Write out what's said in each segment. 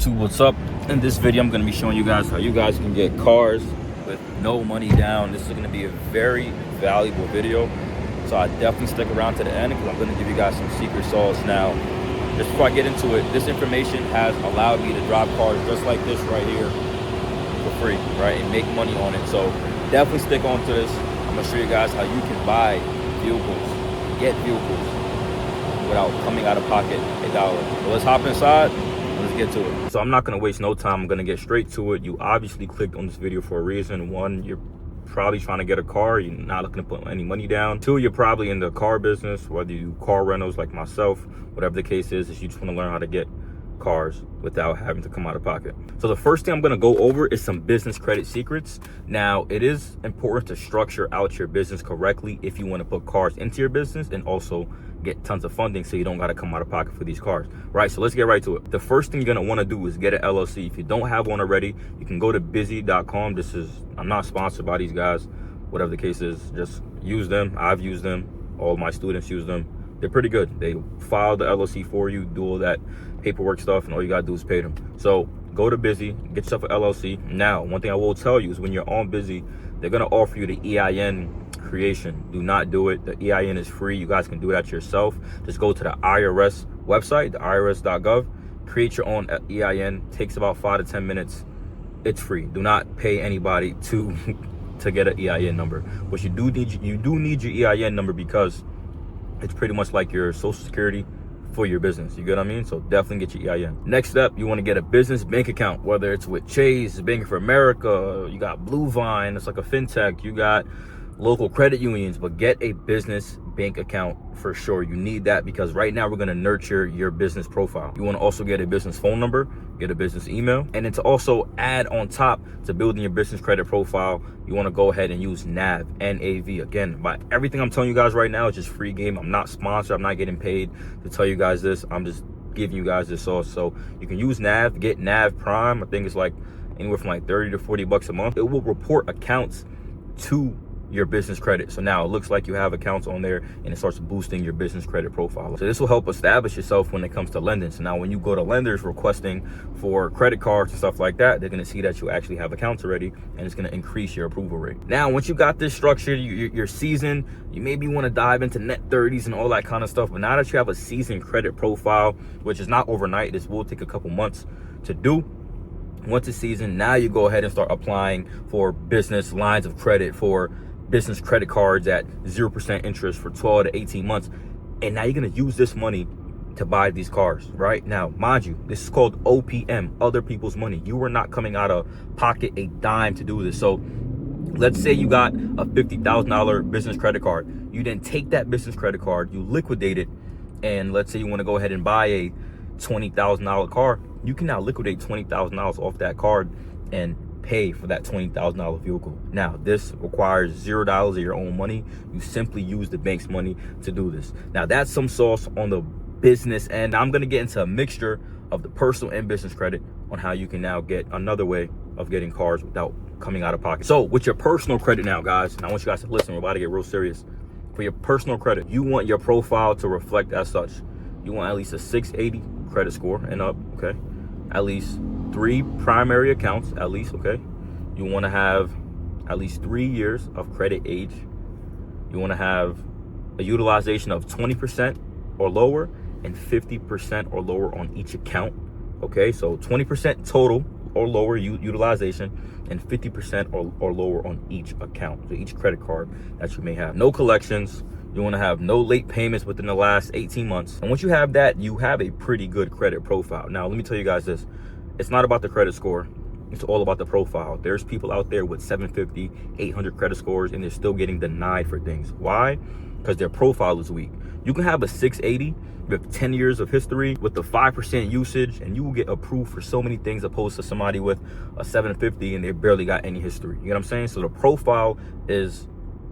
YouTube, what's up? In this video I'm going to be showing you guys how you guys can get cars with no money down. This is going to be a very valuable video, so I definitely stick around to the end because I'm going to give you guys some secret sauce. Now, just before I get into it, this information has allowed me to drop cars just like this right here for free, right, and make money on it. So definitely stick on to this. I'm going to show you guys how you can buy vehicles, get vehicles without coming out of pocket $1. So let's hop inside. Let's get to it. So I'm not going to waste no time. I'm going to get straight to it. You obviously clicked on this video for a reason. One, you're probably trying to get a car. You're not looking to put any money down. Two, you're probably in the car business, whether you do car rentals like myself, whatever the case is you just want to learn how to get cars without having to come out of pocket. So the first thing I'm going to go over is some business credit secrets. Now, it is important to structure out your business correctly if you want to put cars into your business and also get tons of funding so you don't got to come out of pocket for these cars, right? So let's get right to it. The first thing you're going to want to do is get an LLC. If you don't have one already, you can go to busy.com. I'm not sponsored by these guys, whatever the case is, just use them. I've used them. All my students use them. They're pretty good. They file the LLC for you, do all that paperwork stuff, and all you gotta do is pay them. So go to Busy, get yourself an LLC. Now, one thing I will tell you is when you're on Busy, they're gonna offer you the EIN creation. Do not do it. The EIN is free. You guys can do that yourself. Just go to the IRS website, the irs.gov, create your own EIN. Takes about 5 to 10 minutes. It's free. Do not pay anybody to get an EIN number. But you do need your EIN number because it's pretty much like your social security for your business. You get what I mean? So definitely get your EIN. Next up, you want to get a business bank account, whether it's with Chase, Bank of America, you got Blue Vine, it's like a fintech, you got local credit unions, but get a business bank account for sure. You need that because right now we're going to nurture your business profile. You want to also get a business phone number, get a business email, and then to also add on top to building your business credit profile, you want to go ahead and use NAV, N-A-V. Again, by everything I'm telling you guys right now is just free game. I'm not sponsored. I'm not getting paid to tell you guys this. I'm just giving you guys this sauce. So you can use NAV, get NAV Prime. I think it's like anywhere from like 30 to 40 bucks a month. It will report accounts to your business credit. So now it looks like you have accounts on there and it starts boosting your business credit profile. So this will help establish yourself when it comes to lending. So now when you go to lenders requesting for credit cards and stuff like that, they're going to see that you actually have accounts already and it's going to increase your approval rate. Now, once you got this structured, you're seasoned, you maybe want to dive into net 30s and all that kind of stuff. But now that you have a seasoned credit profile, which is not overnight, this will take a couple months to do. Once it's seasoned, now you go ahead and start applying for business lines of credit, for business credit cards at 0% interest for 12 to 18 months. And now you're going to use this money to buy these cars, right? Now, mind you, this is called OPM, other people's money. You are not coming out of pocket a dime to do this. So let's say you got a $50,000 business credit card. You then take that business credit card, you liquidate it, and let's say you want to go ahead and buy a $20,000 car. You can now liquidate $20,000 off that card and pay for that $20,000 vehicle. Now, this requires $0 of your own money. You simply use the bank's money to do this. Now, that's some sauce on the business end. I'm going to get into a mixture of the personal and business credit on how you can now get another way of getting cars without coming out of pocket. So with your personal credit now, guys, and I want you guys to listen, we're about to get real serious. For your personal credit, you want your profile to reflect as such. You want at least a 680 credit score and up, okay? At least 3 primary accounts, at least, okay? You want to have at least 3 years of credit age. You want to have a utilization of 20% or lower and 50% or lower on each account, okay? So 20% total or lower utilization and 50% or lower on each account, so each credit card that you may have. No collections. You want to have no late payments within the last 18 months. And once you have that, you have a pretty good credit profile. Now, let me tell you guys this. It's not about the credit score. It's all about the profile. There's people out there with 750, 800 credit scores, and they're still getting denied for things. Why? Because their profile is weak. You can have a 680 with 10 years of history with the 5% usage, and you will get approved for so many things opposed to somebody with a 750 and they barely got any history. You know what I'm saying? So the profile is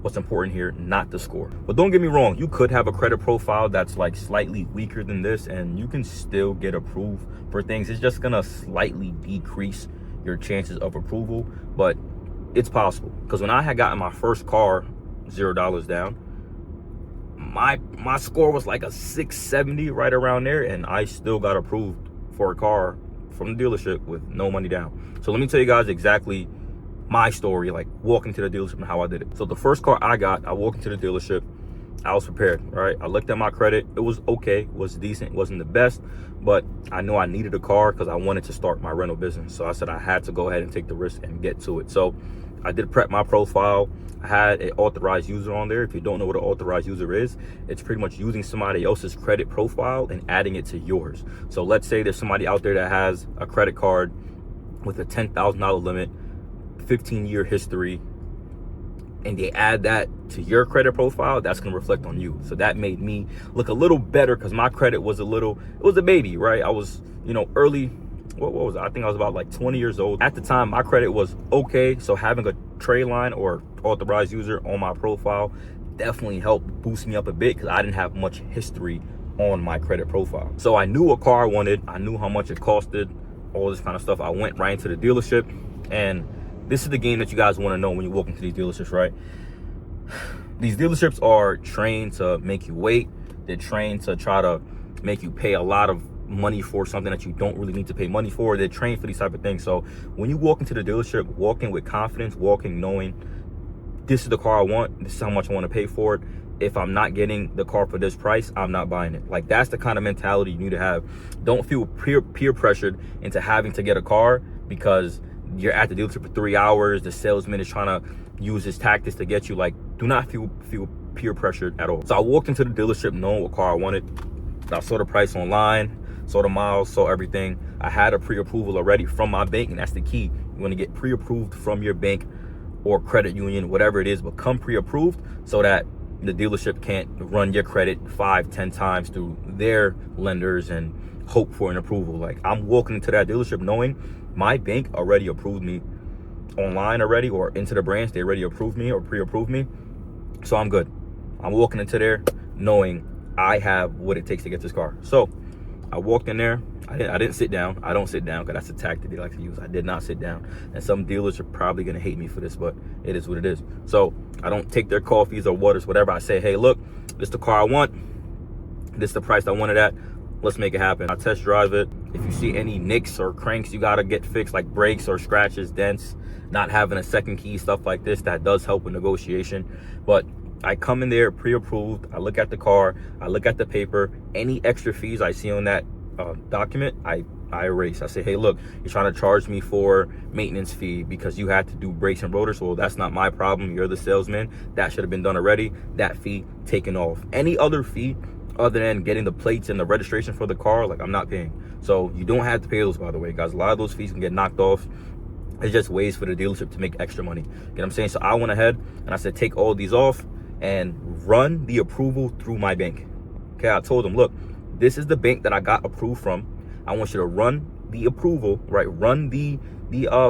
what's important here, not the score. But don't get me wrong, you could have a credit profile that's like slightly weaker than this and you can still get approved for things. It's just gonna slightly decrease your chances of approval, but it's possible. Because when I had gotten my first car, $0 down, my score was like a 670 right around there, and I still got approved for a car from the dealership with no money down. So let me tell you guys exactly my story, like walking to the dealership and how I did it. So the first car I got, I walked into the dealership, I was prepared, right? I looked at my credit. It was okay, it was decent, it wasn't the best, but I knew I needed a car because I wanted to start my rental business. So I said I had to go ahead and take the risk and get to it. So I did prep my profile. I had an authorized user on there. If you don't know what an authorized user is, it's pretty much using somebody else's credit profile and adding it to yours. So let's say there's somebody out there that has a credit card with a $10,000 limit, 15-year history, and they add that to your credit profile, that's gonna reflect on you. So that made me look a little better because my credit was it was a baby, right? I was, early, what was it? I think I was about like 20 years old. At the time, my credit was okay. So having a trade line or authorized user on my profile definitely helped boost me up a bit because I didn't have much history on my credit profile. So I knew what car I wanted. I knew how much it costed, all this kind of stuff. I went right into the dealership, and this is the game that you guys want to know when you walk into these dealerships, right? These dealerships are trained to make you wait. They're trained to try to make you pay a lot of money for something that you don't really need to pay money for. They're trained for these type of things. So when you walk into the dealership, walking with confidence, walking knowing this is the car I want, this is how much I want to pay for it. If I'm not getting the car for this price, I'm not buying it. Like, that's the kind of mentality you need to have. Don't feel peer pressured into having to get a car because you're at the dealership for 3 hours. The salesman is trying to use his tactics to get you. Like, do not feel peer pressured at all. So I walked into the dealership knowing what car I wanted. I saw the price online, saw the miles, saw everything. I had a pre-approval already from my bank, and that's the key. You want to get pre-approved from your bank or credit union, whatever it is, but come pre-approved so that the dealership can't run your credit 5-10 times through their lenders and hope for an approval. Like, I'm walking into that dealership knowing my bank already approved me online already, or into the branch, they already approved me or pre-approved me. So I'm good. I'm walking into there knowing I have what it takes to get this car. So I walked in there. I didn't sit down. I don't sit down because that's a tactic they like to use. I did not sit down. And some dealers are probably going to hate me for this, but it is what it is. So I don't take their coffees or waters, whatever. I say, hey, look, this is the car I want. This is the price I wanted at. Let's make it happen. I test drive it. If you see any nicks or cranks you got to get fixed, like brakes or scratches, dents, not having a second key, stuff like this, that does help with negotiation. But I come in there pre-approved. I look at the car. I look at the paper. Any extra fees I see on that document, I erase. I say, hey, look, you're trying to charge me for maintenance fee because you had to do brakes and rotors. Well, that's not my problem. You're the salesman. That should have been done already. That fee taken off. Any other fee other than getting the plates and the registration for the car, like, I'm not paying. So you don't have to pay those, by the way, guys. A lot of those fees can get knocked off. It's just ways for the dealership to make extra money. You know what I'm saying? So I went ahead and I said, take all these off and run the approval through my bank. Okay, I told them, look, this is the bank that I got approved from. I want you to run the approval, right? Run the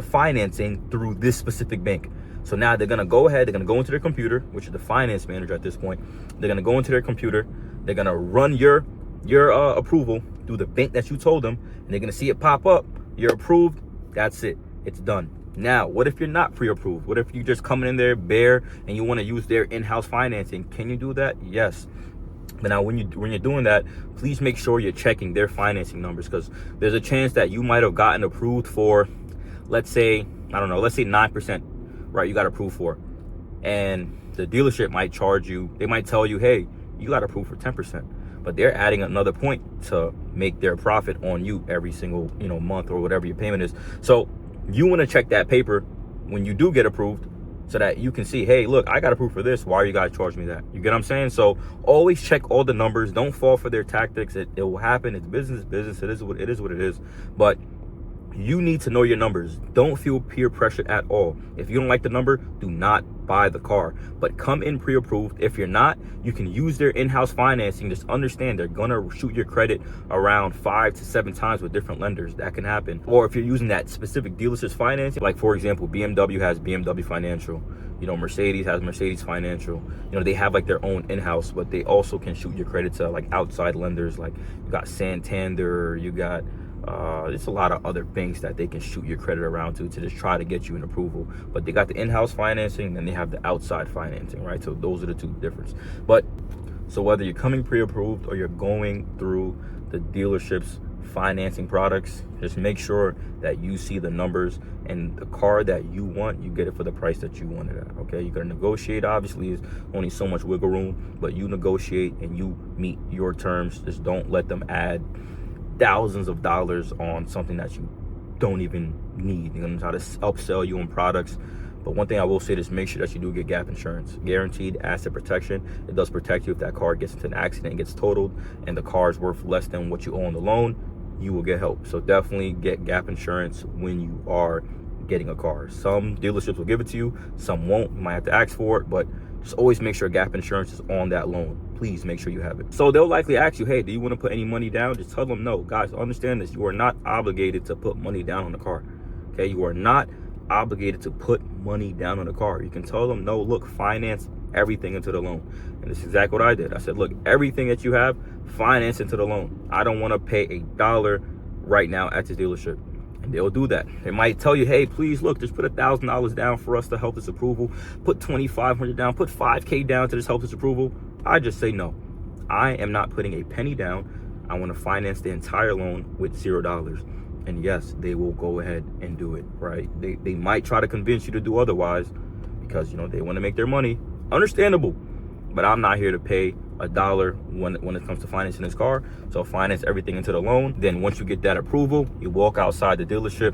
financing through this specific bank. So now they're gonna go ahead, they're gonna go into their computer, which is the finance manager at this point. They're gonna go into their computer, they're gonna run your approval through the bank that you told them, and they're gonna see it pop up. You're approved. That's it. It's done. Now, what if you're not pre-approved? What if you just coming in there bare and you want to use their in-house financing? Can you do that? Yes. But now when you're doing that, please make sure you're checking their financing numbers, because there's a chance that you might have gotten approved for, let's say 9%, right? You got approved for, and the dealership might charge you. They might tell you, hey, you got approved for 10%, but they're adding another point to make their profit on you every single month or whatever your payment is. So you want to check that paper when you do get approved, so that you can see, hey, look, I got approved for this. Why are you guys charging me that? You get what I'm saying? So always check all the numbers. Don't fall for their tactics. It will happen. It's business. It is what it is. But you need to know your numbers. Don't feel peer pressured at all. If you don't like the number, do not buy the car. But come in pre-approved. If you're not, you can use their in-house financing. Just understand they're gonna shoot your credit around 5 to 7 times with different lenders. That can happen. Or if you're using that specific dealership's financing, like for example, BMW has BMW Financial. Mercedes has Mercedes Financial. They have like their own in-house, but they also can shoot your credit to like outside lenders. Like you got Santander, you got there's a lot of other banks that they can shoot your credit around to just try to get you an approval. But they got the in-house financing and they have the outside financing, right? So those are the two differences. But so whether you're coming pre-approved or you're going through the dealership's financing products, just make sure that you see the numbers, and the car that you want, you get it for the price that you want it at. Okay, you gotta negotiate. Obviously, there's only so much wiggle room, but you negotiate and you meet your terms. Just don't let them add thousands of dollars on something that you don't even need. You're gonna try to upsell you on products. But one thing I will say is make sure that you do get gap insurance, guaranteed asset protection. It does protect you if that car gets into an accident and gets totaled and the car is worth less than what you owe on the loan. You will get help. So definitely get gap insurance when you are getting a car. Some dealerships will give it to you, some won't. You might have to ask for it, but just always make sure gap insurance is on that loan. Please make sure you have it. So they'll likely ask you, hey, do you want to put any money down? Just tell them no. Guys, understand this. You are not obligated to put money down on the car. Okay, you are not obligated to put money down on the car. You can tell them no, look, finance everything into the loan. And this is exactly what I did. I said, look, everything that you have, finance into the loan. I don't want to pay $1 right now at this dealership. And they'll do that. They might tell you, hey, please look, just put $1,000 down for us to help this approval. Put $2,500 down, put $5K down to just help this approval. I just say no. I am not putting a penny down. I want to finance the entire loan with $0. And yes, they will go ahead and do it, right? They might try to convince you to do otherwise because, you know, they want to make their money. Understandable. But I'm not here to pay $1 when it comes to financing this car. So finance everything into the loan. Then once you get that approval, you walk outside the dealership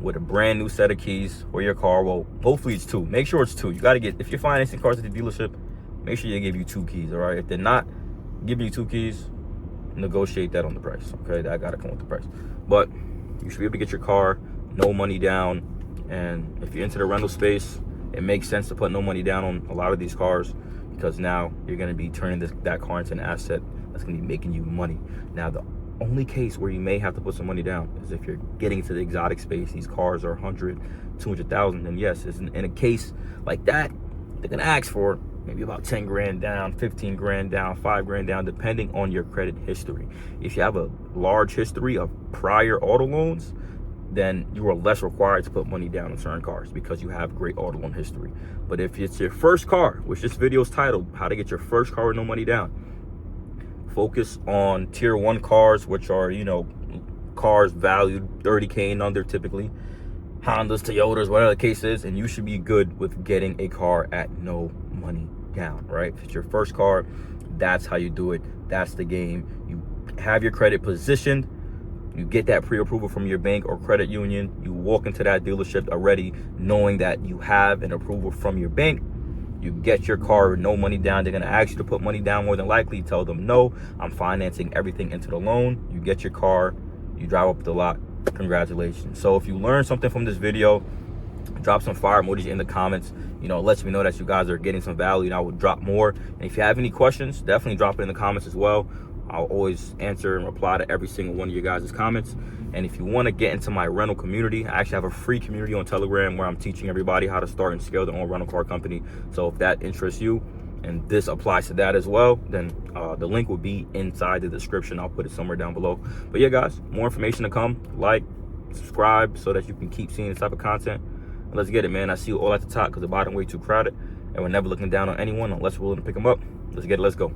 with a brand new set of keys for your car. Well, hopefully it's 2. Make sure it's 2. You got to get, if you're financing cars at the dealership, make sure they give you 2 keys, all right? If they're not giving you 2 keys, negotiate that on the price, okay? That got to come with the price. But you should be able to get your car, no money down. And if you're into the rental space, it makes sense to put no money down on a lot of these cars because now you're going to be turning that car into an asset that's going to be making you money. Now, the only case where you may have to put some money down is if you're getting into the exotic space. These cars are 100, 200,000. And yes, in a case like that, they're going to ask for maybe about 10 grand down, 15 grand down, 5 grand down, depending on your credit history. If you have a large history of prior auto loans, then you are less required to put money down on certain cars because you have great auto loan history. But if it's your first car, which this video is titled, How to Get Your First Car with No Money Down, focus on tier 1 cars, which are, you know, cars valued 30K and under typically, Hondas, Toyotas, whatever the case is, and you should be good with getting a car at no money down, right? If it's your first car, that's how you do it. That's the game. You have your credit positioned. You get that pre-approval from your bank or credit union. You walk into that dealership already knowing that you have an approval from your bank. You get your car with no money down. They're going to ask you to put money down more than likely. Tell them, no, I'm financing everything into the loan. You get your car. You drive up the lot. Congratulations. So if you learned something from this video, drop some fire emojis in the comments. You know, it lets me know that you guys are getting some value, and I will drop more. And if you have any questions, definitely drop it in the comments as well. I'll always answer and reply to every single one of you guys' comments. And if you want to get into my rental community, I actually have a free community on Telegram where I'm teaching everybody how to start and scale their own rental car company. So if that interests you and this applies to that as well, then the link will be inside the description. I'll put it somewhere down below. But yeah, guys, more information to come. Like, subscribe so that you can keep seeing this type of content. And let's get it, man. I see you all at the top because the bottom way too crowded, and we're never looking down on anyone unless we're willing to pick them up. Let's get it. Let's go.